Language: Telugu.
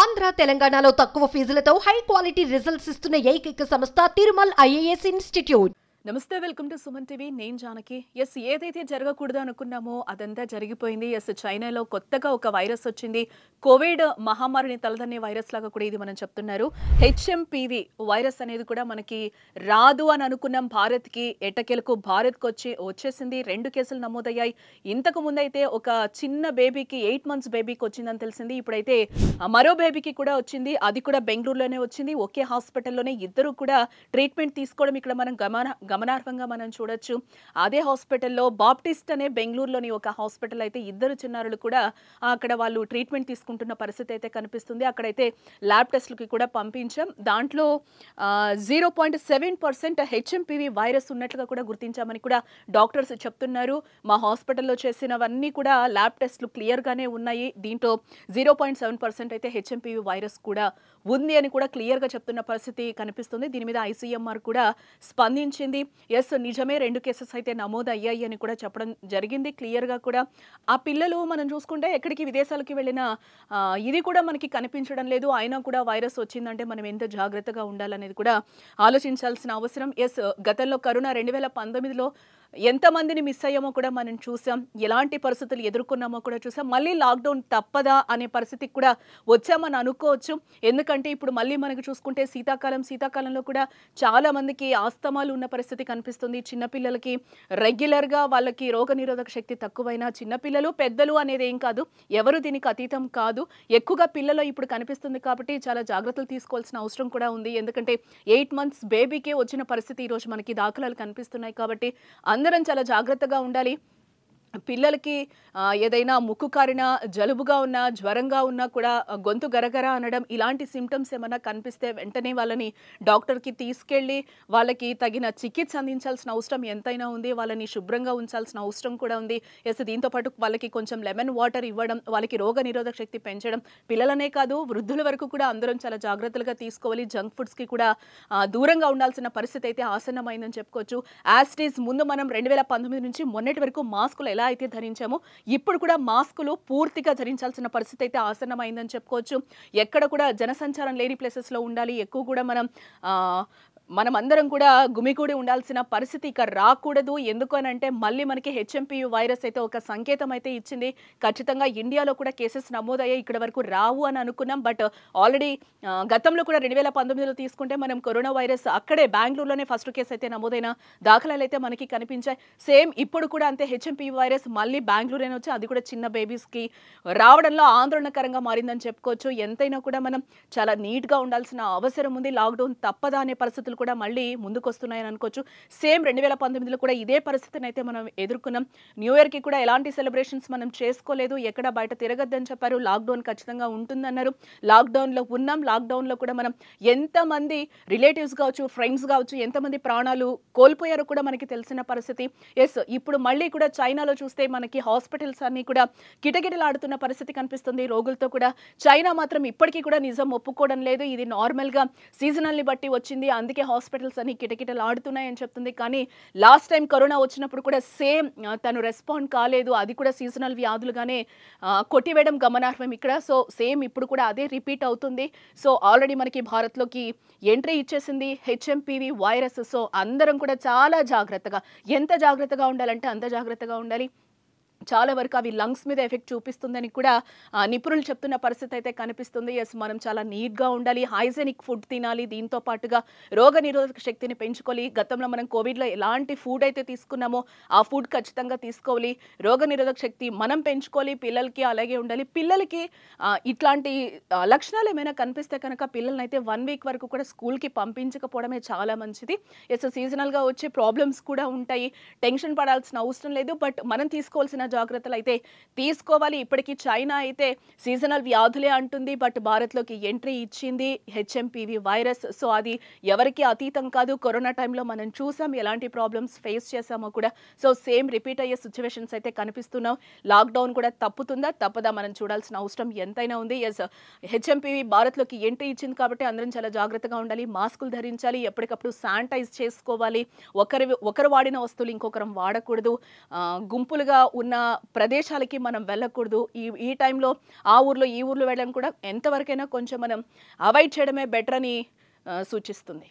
ఆంధ్ర తెలంగాణలో తక్కువ ఫీజులతో హై క్వాలిటీ రిజల్ట్స్ ఇస్తున్న ఏకైక సంస్థ తిరుమల్ ఐఏఎస్ ఇన్స్టిట్యూట్. నమస్తే, వెల్కమ్ టు సుమన్ టీవీ. నేను జానకి. ఏదైతే జరగకూడదు అనుకున్నామో అదంతా జరిగిపోయింది. చైనాలో కొత్తగా ఒక వైరస్ వచ్చింది. కోవిడ్ మహమ్మారిని తలదన్నే వైరస్ లాగా కూడా ఇది మనం చెప్తున్నారు. హెచ్ఎంపీవీ వైరస్ అనేది కూడా మనకి రాదు అని అనుకున్నాం. భారత్కి ఎట్టకేలకు భారత్కి వచ్చేసింది. 2 కేసులు నమోదయ్యాయి. ఇంతకు ముందు అయితే ఒక చిన్న బేబీకి 8 months బేబీకి వచ్చిందని తెలిసింది. ఇప్పుడైతే మరో బేబీకి కూడా వచ్చింది. అది కూడా బెంగళూరులోనే వచ్చింది. ఒకే హాస్పిటల్లోనే ఇద్దరు కూడా ట్రీట్మెంట్ తీసుకోవడం ఇక్కడ మనం గమనార్హంగా మనం చూడొచ్చు. అదే హాస్పిటల్లో బాప్టిస్ట్ అనే బెంగళూరులోని ఒక హాస్పిటల్ అయితే ఇద్దరు చిన్నారులు కూడా అక్కడ వాళ్ళు ట్రీట్మెంట్ తీసుకుంటున్న పరిస్థితి అయితే కనిపిస్తుంది. అక్కడైతే ల్యాబ్ టెస్ట్లకి కూడా పంపించాం. దాంట్లో 0.7% హెచ్ఎంపీవీ వైరస్ ఉన్నట్లుగా కూడా గుర్తించామని కూడా డాక్టర్స్ చెప్తున్నారు. మా హాస్పిటల్లో చేసినవన్నీ కూడా ల్యాబ్ టెస్ట్లు క్లియర్గానే ఉన్నాయి. దీంట్లో 0.7% అయితే హెచ్ఎంపీవీ వైరస్ కూడా ఉంది అని కూడా క్లియర్గా చెప్తున్న పరిస్థితి కనిపిస్తుంది. దీని మీద ఐసీఎంఆర్ కూడా స్పందించింది. నిజమే 2 కేసెస్ అయితే నమోదు అయ్యాయి అని కూడా చెప్పడం జరిగింది. క్లియర్గా కూడా ఆ పిల్లలు మనం చూసుకుంటే ఎక్కడికి విదేశాలకి వెళ్ళిన ఇది కూడా మనకి కనిపించడం లేదు. అయినా కూడా వైరస్ వచ్చిందంటే మనం ఎంత జాగ్రత్తగా ఉండాలనేది కూడా ఆలోచించాల్సిన అవసరం. గతంలో కరోనా 2019లో ఎంతమందిని మిస్ అయ్యామో కూడా మనం చూసాం. ఎలాంటి పరిస్థితులు ఎదుర్కొన్నామో కూడా చూసాం. మళ్ళీ లాక్డౌన్ తప్పదా అనే పరిస్థితికి కూడా వచ్చామని అనుకోవచ్చు. ఎందుకంటే ఇప్పుడు మళ్ళీ మనకు చూసుకుంటే శీతాకాలంలో కూడా చాలా మందికి ఆస్తమాలు ఉన్న పరిస్థితి కనిపిస్తుంది. చిన్నపిల్లలకి రెగ్యులర్గా వాళ్ళకి రోగనిరోధక శక్తి తక్కువైనా చిన్నపిల్లలు పెద్దలు అనేది ఏం కాదు, ఎవరు దీనికి అతీతం కాదు. ఎక్కువగా పిల్లలు ఇప్పుడు కనిపిస్తుంది కాబట్టి చాలా జాగ్రత్తలు తీసుకోవాల్సిన అవసరం కూడా ఉంది. ఎందుకంటే 8 months బేబీకే వచ్చిన పరిస్థితి ఈరోజు మనకి దాఖలాలు కనిపిస్తున్నాయి. కాబట్టి అందరం చాలా జాగ్రత్తగా ఉండాలి. పిల్లలకి ఏదైనా ముక్కు కారిన, జలుబుగా ఉన్నా, జ్వరంగా ఉన్నా కూడా గొంతు గరగర అనడం ఇలాంటి సిమ్టమ్స్ ఏమైనా కనిపిస్తే వెంటనే వాళ్ళని డాక్టర్కి తీసుకెళ్ళి వాళ్ళకి తగిన చికిత్స అందించాల్సిన అవసరం ఎంతైనా ఉంది. వాళ్ళని శుభ్రంగా ఉంచాల్సిన అవసరం కూడా ఉంది. దీంతో పాటు వాళ్ళకి కొంచెం లెమన్ వాటర్ ఇవ్వడం, వాళ్ళకి రోగ నిరోధక శక్తి పెంచడం, పిల్లలనే కాదు వృద్ధుల వరకు కూడా అందరం చాలా జాగ్రత్తలుగా తీసుకోవాలి. జంక్ ఫుడ్స్కి కూడా దూరంగా ఉండాల్సిన పరిస్థితి అయితే ఆసన్నమైందని చెప్పుకోవచ్చు. యాస్టీస్ ముందు మనం 2019 నుంచి మొన్నటి వరకు మాస్కులు ఎలా అయితే ధరించామో ఇప్పుడు కూడా మాస్కులు పూర్తిగా ధరించాల్సిన పరిస్థితి అయితే ఆసన్నమైందని చెప్పుకోవచ్చు. ఎక్కడ కూడా జనసంచారం లేని ప్లేసెస్లో ఉండాలి. ఎక్కువ కూడా మనం అందరం కూడా గుమిగూడి ఉండాల్సిన పరిస్థితి ఇక రాకూడదు. ఎందుకనంటే మళ్ళీ మనకి హెచ్ఎంపీవీ వైరస్ అయితే ఒక సంకేతం అయితే ఇచ్చింది. ఖచ్చితంగా ఇండియాలో కూడా కేసెస్ నమోదయ్యాయి. ఇక్కడ వరకు రావు అని అనుకున్నాం. బట్ ఆల్రెడీ గతంలో కూడా 2019లో తీసుకుంటే మనం కరోనా వైరస్ అక్కడే బెంగళూరులోనే ఫస్ట్ కేసు అయితే నమోదైన దాఖలాలు అయితే మనకి కనిపించాయి. సేమ్ ఇప్పుడు కూడా అంతే హెచ్ఎంపీవీ వైరస్ మళ్ళీ బెంగళూరులోనే వచ్చి అది కూడా చిన్న బేబీస్కి రావడంలో ఆందోళనకరంగా మారిందని చెప్పుకోవచ్చు. ఎంతైనా కూడా మనం చాలా నీట్గా ఉండాల్సిన అవసరం ఉంది. లాక్డౌన్ తప్పదా అనే పరిస్థితులు కూడా మళ్ళీ ముందుకు వస్తున్నాయని అనుకోవచ్చు. సేమ్ 2019లో కూడా ఇదే పరిస్థితిని అయితే మనం ఎదుర్కొన్నాం. న్యూ ఇయర్కి కూడా ఎలాంటి సెలబ్రేషన్స్ మనం చేసుకోలేదు. ఎక్కడ బయట తిరగద్దని చెప్పారు. లాక్డౌన్ ఖచ్చితంగా ఉంటుందన్నారు. లాక్డౌన్లో ఉన్నాం. లాక్డౌన్లో కూడా మనం ఎంతమంది రిలేటివ్స్ కావచ్చు, ఫ్రెండ్స్ కావచ్చు, ఎంతమంది ప్రాణాలు కోల్పోయారో కూడా మనకి తెలిసిన పరిస్థితి. ఇప్పుడు మళ్ళీ కూడా చైనాలో చూస్తే మనకి హాస్పిటల్స్ అన్నీ కూడా కిటకిటలాడుతున్న పరిస్థితి కనిపిస్తుంది రోగులతో కూడా. చైనా మాత్రం ఇప్పటికీ కూడా నిజం ఒప్పుకోవడం లేదు. ఇది నార్మల్గా సీజనల్ని బట్టి వచ్చింది, అందుకే హాస్పిటల్స్ అన్ని కిటకిటలు ఆడుతున్నాయని చెప్తుంది. కానీ లాస్ట్ టైం కరోనా వచ్చినప్పుడు కూడా సేమ్ తను రెస్పాండ్ కాలేదు. అది కూడా సీజనల్ వ్యాధులుగానే కొట్టివేయడం గమనార్హం ఇక్కడ. సేమ్ ఇప్పుడు కూడా అదే రిపీట్ అవుతుంది. ఆల్రెడీ మనకి భారత్లోకి ఎంట్రీ ఇచ్చేసింది హెచ్ఎంపీవీ వైరస్. అందరం కూడా చాలా జాగ్రత్తగా, ఎంత జాగ్రత్తగా ఉండాలంటే అంత జాగ్రత్తగా ఉండాలి. చాలా వరకు అవి లంగ్స్ మీద ఎఫెక్ట్ చూపిస్తుందని కూడా నిపుణులు చెప్తున్న పరిస్థితి అయితే కనిపిస్తుంది. మనం చాలా నీట్గా ఉండాలి, హైజెనిక్ ఫుడ్ తినాలి. దీంతో పాటుగా రోగ నిరోధక శక్తిని పెంచుకోవాలి. గతంలో మనం కోవిడ్లో ఎలాంటి ఫుడ్ అయితే తీసుకున్నామో ఆ ఫుడ్ ఖచ్చితంగా తీసుకోవాలి. రోగ నిరోధక శక్తి మనం పెంచుకోవాలి. పిల్లలకి అలాగే ఉండాలి. పిల్లలకి ఇట్లాంటి లక్షణాలు ఏమైనా కనిపిస్తే కనుక పిల్లల్ని అయితే 1 week వరకు కూడా స్కూల్కి పంపించకపోవడమే చాలా మంచిది. సీజనల్గా వచ్చే ప్రాబ్లమ్స్ కూడా ఉంటాయి. టెన్షన్ పడాల్సిన అవసరం లేదు. బట్ మనం తీసుకోవాల్సిన జాగ్రత్తలు అయితే తీసుకోవాలి. ఇప్పటికీ చైనా అయితే సీజనల్ వ్యాధులే అంటుంది. బట్ భారత్లోకి ఎంట్రీ ఇచ్చింది హెచ్ఎంపీవీ వైరస్. అది ఎవరికి అతీతం కాదు. కరోనా టైంలో మనం చూసాం ఎలాంటి ప్రాబ్లమ్స్ ఫేస్ చేసామో కూడా. సేమ్ రిపీట్ అయ్యే సిచ్యువేషన్స్ అయితే కనిపిస్తున్నాం. లాక్డౌన్ కూడా తప్పుతుందా తప్పదా మనం చూడాల్సిన అవసరం ఎంతైనా ఉంది. హెచ్ఎంపీవీ భారత్లోకి ఎంట్రీ ఇచ్చింది కాబట్టి అందరం చాలా జాగ్రత్తగా ఉండాలి. మాస్కులు ధరించాలి, ఎప్పటికప్పుడు శానిటైజ్ చేసుకోవాలి. ఒకరు వాడిన వస్తువులు ఇంకొకరం వాడకూడదు. గుంపులుగా ఉన్న ప్రదేశాలకి మనం వెళ్ళకూడదు. ఈ టైంలో ఆ ఊర్లో ఈ ఊర్లో వెళ్ళడం కూడా ఎంతవరకైనా కొంచెం మనం అవాయిడ్ చేయడమే బెటర్ అని సూచిస్తుంది.